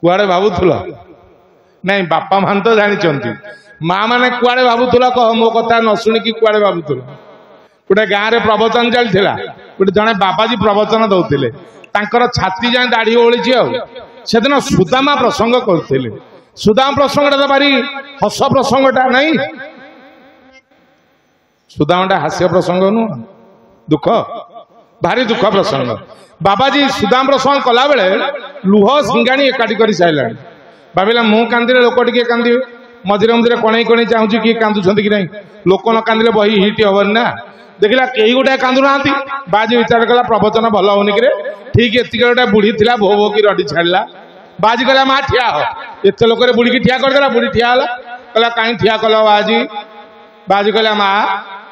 कुआड़े भावुल नहीं बापा मान तो जानी माँ मैंने कुआड़े भावुल कह मो कथा न शुणिकी कुआड़े भावुल गोटे गाँव में प्रवचन चलता गोटे जड़े बाबाजी प्रवचन दौले छाती जाए दाढ़ी ओळी से दिन सुदामा प्रसंग करते सुदामा प्रसंगटा भारी हस प्रसंगटा नहीं सुदामाटा हास्य प्रसंग नु दुख भारी दुख प्रसंग बाबाजी सुदाम प्रसंग कला बेले लुह सिंगाणी एकाठी कर सारा भाविला मु कांदिले लोक टे कांदे मझे मझे कणई कणई चाहूँ किए कांदुंट कि नहीं लोक न कांदिले बही हिट हबन ना देखला कई गोटे कांदु ना बाजी विचार कला प्रवचन भल होनी कि ठीक एति गोटे बुढ़ी थी भो भो कि रडी छाड़ा बाजी कहला माँ ठिया हो एत लोक बुढ़ी की ठिया करदेला बुढ़ी ठिया है कहला कहीं ठिया कल बाजी बाजी कहला माँ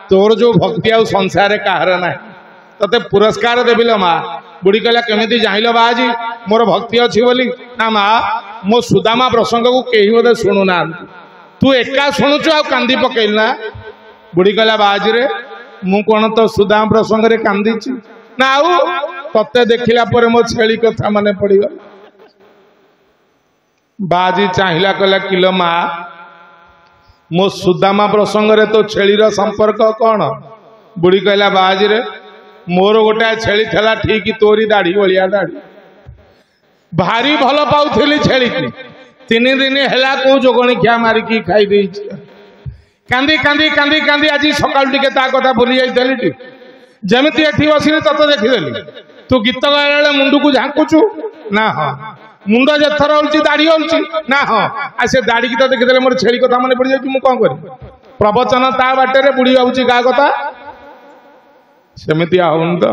तोर जो भक्ति आ संसार कहार ना ते पुरस्कार देवी लो माँ बुढ़ी कहला केमी जाइल बाजी मोर भक्ति अच्छी बोली ना माँ मो सुदामा प्रसंग को कहीं बोधे शुणुना तू एका शुणुचु आ कांदी पकेल ना बुढ़ी कहला बाजी रे मु कौन तो सुदामा प्रसंग रे कांदी ना आउ तते देखिला पर मो छेली कथा माने पड़ीगला बाजी चाहिला कहला किलो माँ मो सुदामा प्रसंग रे तो छेलीर संपर्क कौन बुढ़ी कहला बाजी रे मोर गोटा छेली थला ठीक तोरी दाढ़ी भलिया दाढ़ी भारी भल पाउथली छेली की 3 दिन है कौ जोगणी खिया मारिकी खाई दे कांदी कांदी कांदी कांदी आज सकाल टिके ता कथा भूली जाइली जमीती एठी बसिनी तत देखीदेली तू गीत गाइला मुंड को झांकुचु ना हाँ मुंड जे थर होलची दाढ़ी होलची ना हाँ आ से दाढ़ी की तो देखीदेले मोर छेली कथा मन पड़ जाई मु कोन करी प्रवचन ता बाटे रे बुढ़ी बाबूची गा कथा सेमिति आउन तो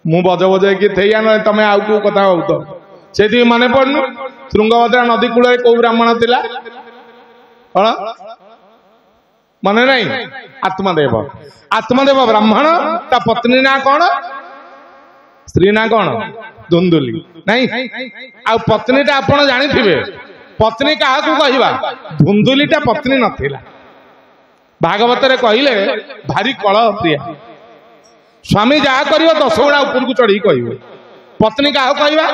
मु बज बजे कि थैया न तमे आउ को कथा हो तो सेति माने पड़नु तुंगभद्रा नदी कूल को ब्राह्मण थिला कौन मन नहीं आत्मदेव आत्मदेव ब्राह्मण ता पत्नी ना कौन स्त्री ना कौन धुंधुली नहीं आ पत्नीटा आपण जानी थिबे पत्नी काहा को कहिबा धुंधुलीटा पत्नी नथिला भागवत रे कहिले भारी कलह प्रिय स्वामी जहा करियो 10 गुणा ऊपर को चढ़ी कहिबे पत्नी काहा कहिबा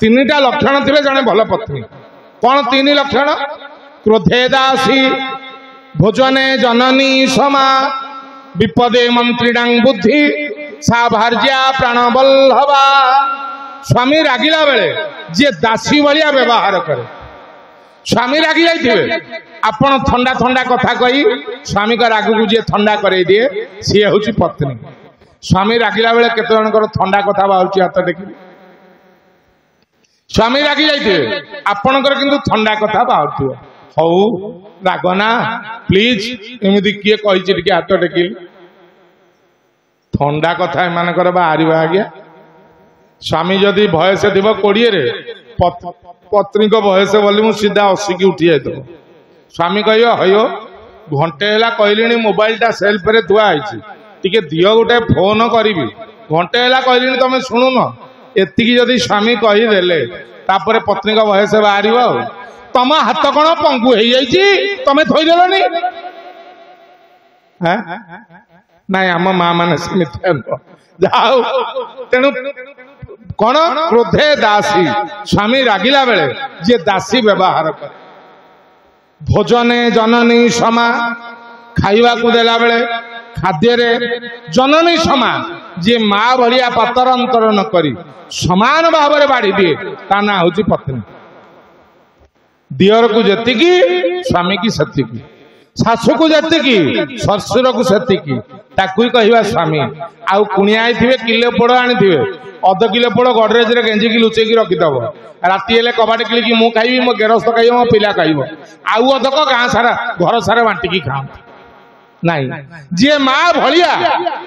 3टा लक्षण थिबे जने भल पत्नी कौन 3 लक्षण क्रोधे दासी भोजने जननी समा विपदे मंत्रिणांग बुद्धि सा भार्या प्राणवल्लभा स्वामी रागिला बेले जे दासी भलिया व्यवहार करे स्वामी रागी जाइथिबे आपण ठंडा ठंडा कथा कही स्वामी का राग को जे ठंडा करे दिए सी होची पत्नी स्वामी रागिला बेले केते जनकर ठंडा कथा बाहुची हाथ देखि स्वामी रागी जाइथिबे आपणकर किंतु ठंडा कथा बाहुथिबो हौ रागना प्लीज एमती किए कही टिके हाथ टेक ठंडा कथा एमानकर बाहर आज्ञा स्वामी जदि भयस थी 20 रे पत्नी को भयस बोली मु सीधा 80 की उठी जाए स्वामी कह हयो घंटे है कहली मोबाइल टा सेल्फ रे थुआ टिके दियो गोटे फोन करी घंटे है कहली तुम शुणुन एति जदि स्वामी कहीदेले तापर पत्नी को भयस बाहर तम हाथ कौन पंगु हो तमें थोदेलनी नाई आम माँ मैंने जाओ तेणु कौन क्रोधे दासी स्वामी रागिला बेले जे दासी व्यवहार करे भोजने जननी समा खाइबा को देला बेले खाद्य रे जननी समा जे माँ भलिया पातर अंतर न करी समान भाव में बाड़ी दिए ता ना होची पत्नी दियर को जतिकी स्वामी की सतिकी शाशु को जतिकी ससुर को सतिकी ताकू कहवा स्वामी आउ कुणिया आइथिबे किलो पोड़ आनिथिबे अध किलो पोड़ गडरेज रे गेंजी की लुचेकी रखिदब राति हेले कबाट किलिकी मु खाइबी मो गेरस्थ खाइबो मो पिला खाइबो आउ अधक गाँ सारा घर सारा बांटिकी खाओ नहीं जे माँ भलिया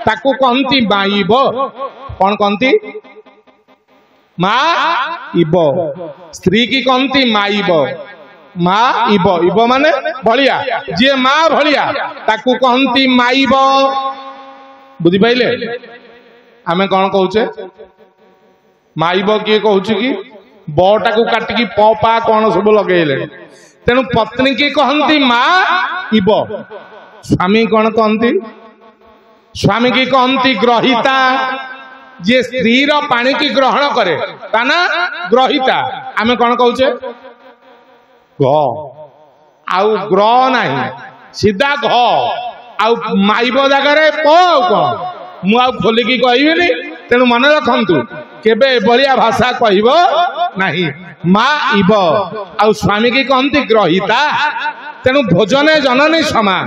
ताकू कहंती माईब कौन कहंती माँ इब स्त्री की कहंती माईब माँ इब इब माने भलिया जे माँ भलिया ताकू कहंती माईब बुझी पाइले आमे कौन कहूचे माईब किए कहूची कि बटा को काटिकी प पा कौन सब लगेले तेणु पत्नी की कहंती माँ इब स्वामी कौन कहंती स्वामी की कहंती ग्रहिता जी स्त्री पानी की ग्रहण करे ता ना ग्रहिता आमे कौन कहूचे घ आउ ग्र नहीं सीधा घ आउ माइब जगार प कौन मु खोलिकी कहबी तेणु मन रखु केबे एभलिया भाषा कहब नहीं मा इब आउ स्वामी की कहती ग्रहिता तेणु भोजने जननी समा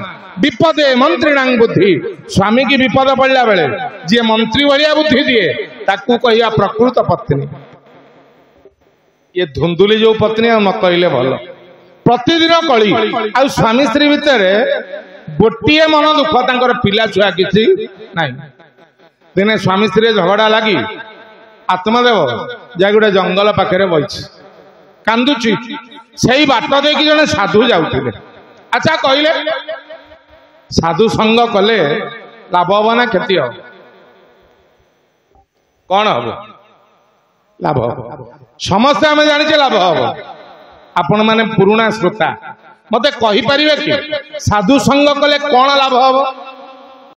विपदे मंत्रीणांग बुद्धि स्वामी की विपद पड़ला बेले जी मंत्री भाया बुद्धि दिए ताकू कहिया प्रकृत पत्नी ये धुंदुली जो पत्नी न कहले भल प्रतिदिन कली आ स्वामी स्त्री भितर गोटे मन दुख तांकर पिला छुआ किसी नहीं दिने स्वामी स्त्री झगड़ा लगी आत्मदेव जा गोटे जंगल पाखे बही कांदुची से बाट देकी जने साधु जाऊे अच्छा कहले साधु संग कले लाभ हम ना क्षति हम कौन हम लाभ समस्ते आम जाने लाभ हम आपण माने पुराणा श्रोता मते कहि परिबे कि साधु संग कले कौन लाभ हम